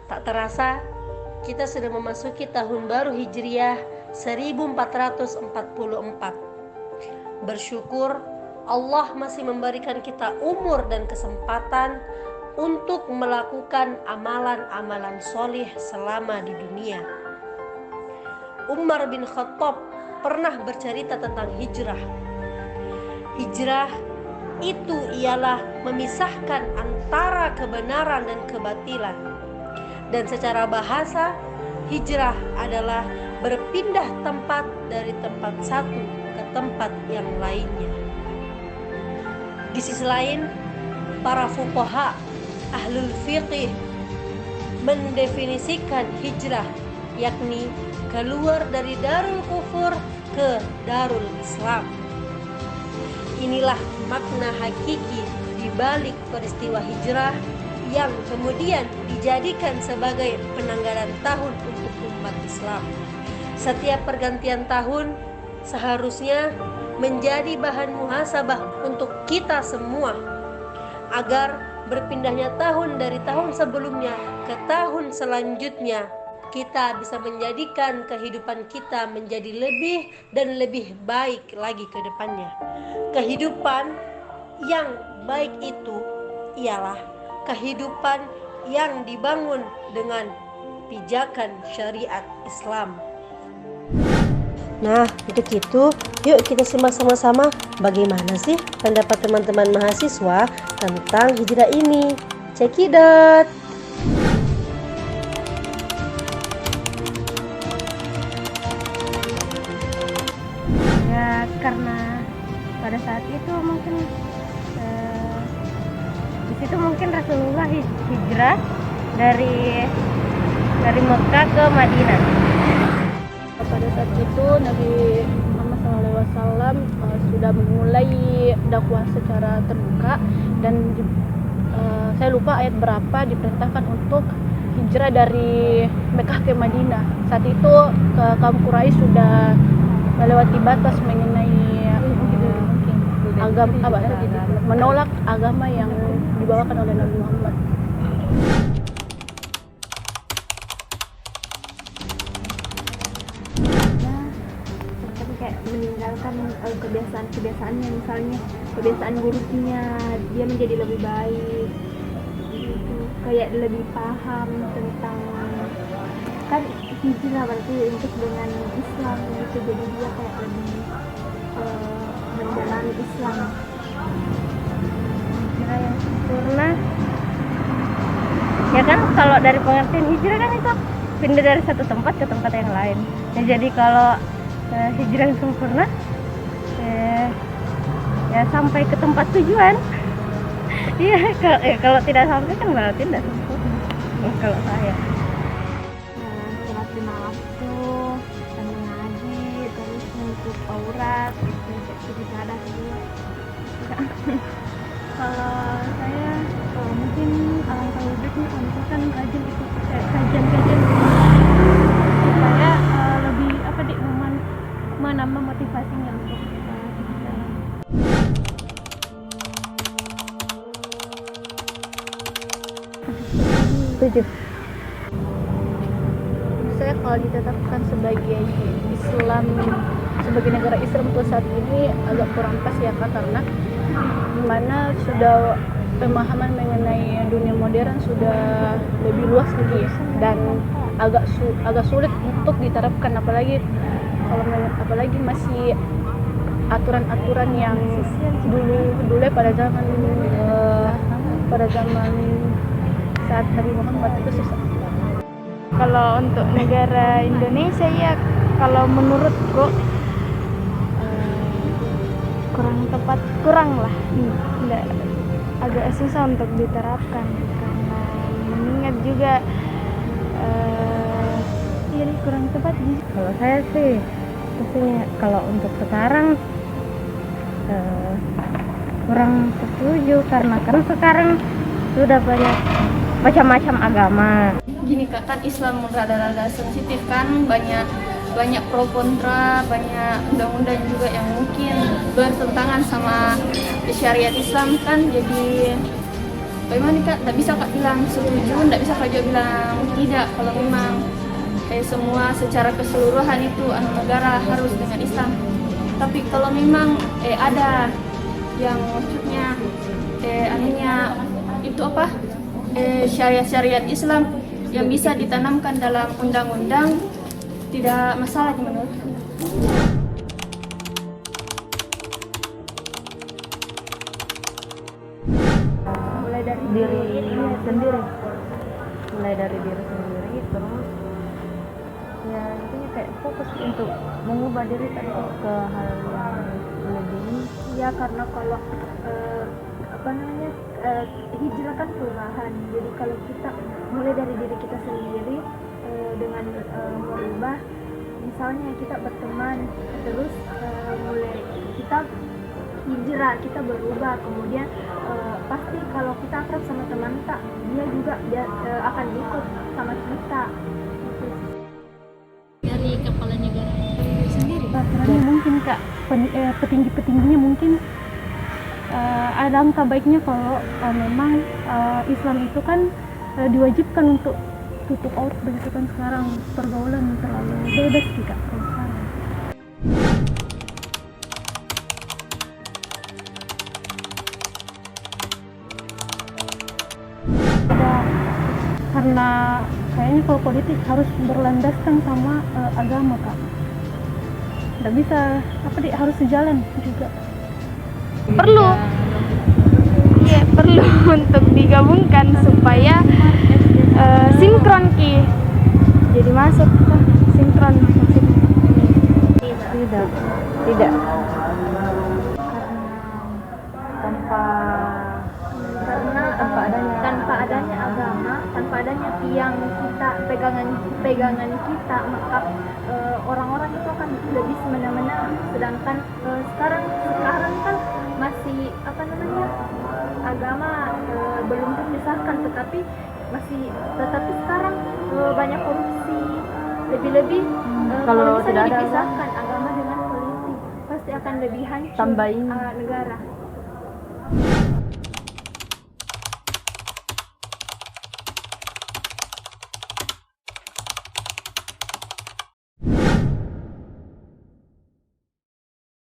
Tak terasa, kita sudah memasuki tahun baru Hijriah 1444. Bersyukur Allah masih memberikan kita umur dan kesempatan untuk melakukan amalan-amalan solih selama di dunia. Umar bin Khattab pernah bercerita tentang hijrah. Hijrah itu ialah memisahkan antara kebenaran dan kebatilan. Dan secara bahasa, hijrah adalah berpindah tempat dari tempat satu ke tempat yang lainnya. Di sisi lain, para fuqaha, ahlul fiqih mendefinisikan hijrah, yakni keluar dari darul kufur ke darul Islam. Inilah makna hakiki di balik peristiwa hijrah yang kemudian dijadikan sebagai penanggalan tahun untuk umat Islam. Setiap pergantian tahun seharusnya menjadi bahan muhasabah untuk kita semua agar berpindahnya tahun dari tahun sebelumnya ke tahun selanjutnya kita bisa menjadikan kehidupan kita menjadi lebih dan lebih baik lagi ke depannya. Kehidupan yang baik itu ialah kehidupan yang dibangun dengan pijakan syariat Islam. Nah, untuk itu, yuk kita simak sama-sama bagaimana sih pendapat teman-teman mahasiswa tentang hijrah ini. Cekidot. Ya, karena pada saat itu mungkin di situ mungkin Rasulullah hijrah dari Mekah ke Madinah. Pada saat itu Nabi Muhammad SAW sudah memulai dakwah secara terbuka dan saya lupa ayat berapa diperintahkan untuk hijrah dari Mekah ke Madinah. Saat itu kaum Quraisy sudah melewati batas mengenai menolak agama yang dibawakan oleh Nabi Muhammad. Meninggalkan kebiasaan-kebiasaannya, misalnya kebiasaan buruknya, dia menjadi lebih baik gitu. Kayak lebih paham tentang, kan hijrah berarti untuk dengan Islam gitu, jadi dia kayak lebih menjalani Islam. Hijrah yang sempurna ya kan, kalau dari pengertian hijrah kan itu pindah dari satu tempat ke tempat yang lain. Nah, jadi kalau hijrah yang sempurna ya sampai ke tempat tujuan. Iya, kalau tidak sampai kan berarti tidak sempurna kalau saya. Sholat lima waktu dan mengaji, terus untuk aurat, itu ada juga. Kalau saya mungkin alangkah lebihnya kalau misalkan kajian supaya lebih menambah motivasinya untuk Setuju. Saya kalau ditetapkan sebagai Islam, sebagai negara Islam untuk saat ini agak kurang pas ya Kak, karena dimana sudah pemahaman mengenai dunia modern sudah lebih luas lagi dan agak sulit untuk diterapkan, apalagi masih aturan-aturan yang dulu pada zaman saat Nabi Muhammad itu susah. Kalau untuk negara Indonesia ya, kalau menurutku kurang lah, agak susah untuk diterapkan karena mengingat juga ini kurang tepat. Kalau saya sih pastinya kalau untuk sekarang kurang setuju karena kan sekarang sudah banyak macam-macam agama. Gini Kak, kan Islam rada-rada sensitif kan, banyak pro kontra, banyak undang-undang juga yang mungkin bertentangan sama syariat Islam kan, jadi bagaimana nih Kak, tidak bisa Kak bilang setuju, tidak bisa Kak juga bilang tidak kalau memang semua secara keseluruhan itu negara harus dengan Islam. Tapi kalau memang ada yang maksudnya anunya itu apa syariat Islam yang bisa ditanamkan dalam undang-undang, tidak masalah menurut. Mulai dari Diri sendiri, mulai dari diri sendiri, terus ya intinya kayak fokus untuk mengubah diri tadi ke hal yang lebih. ya, karena kalau hijrah kan perubahan. Jadi kalau kita mulai dari diri kita sendiri dengan merubah, misalnya kita berteman, terus mulai kita hijrah, kita berubah, kemudian pasti kalau kita akrab sama teman tak, dia akan ikut sama kita. Dari kepala negara sendiri. Peraturannya mungkin Kak, petinggi-petingginya mungkin ada angka baiknya kalau memang Islam itu kan diwajibkan untuk tutup aurat begitu kan. Sekarang pergaulan terlalu bebas sih Kak kalau sekarang. Karena kayaknya kalau politik harus berlandaskan sama agama Kak. Nggak bisa harus sejalan juga. Perlu untuk digabungkan supaya sinkron ki, jadi masuk sinkron Tidak tanpa adanya agama, tanpa adanya tiang kita, pegangan kita, maka orang-orang itu akan lebih semena-mena. Sedangkan sekarang kan masih agama belum disahkan, tetapi sekarang banyak korupsi. Lebih-lebih kalau tidak bisa ada dipisahkan agama dengan politik, pasti akan lebih hancur Tambahin. negara.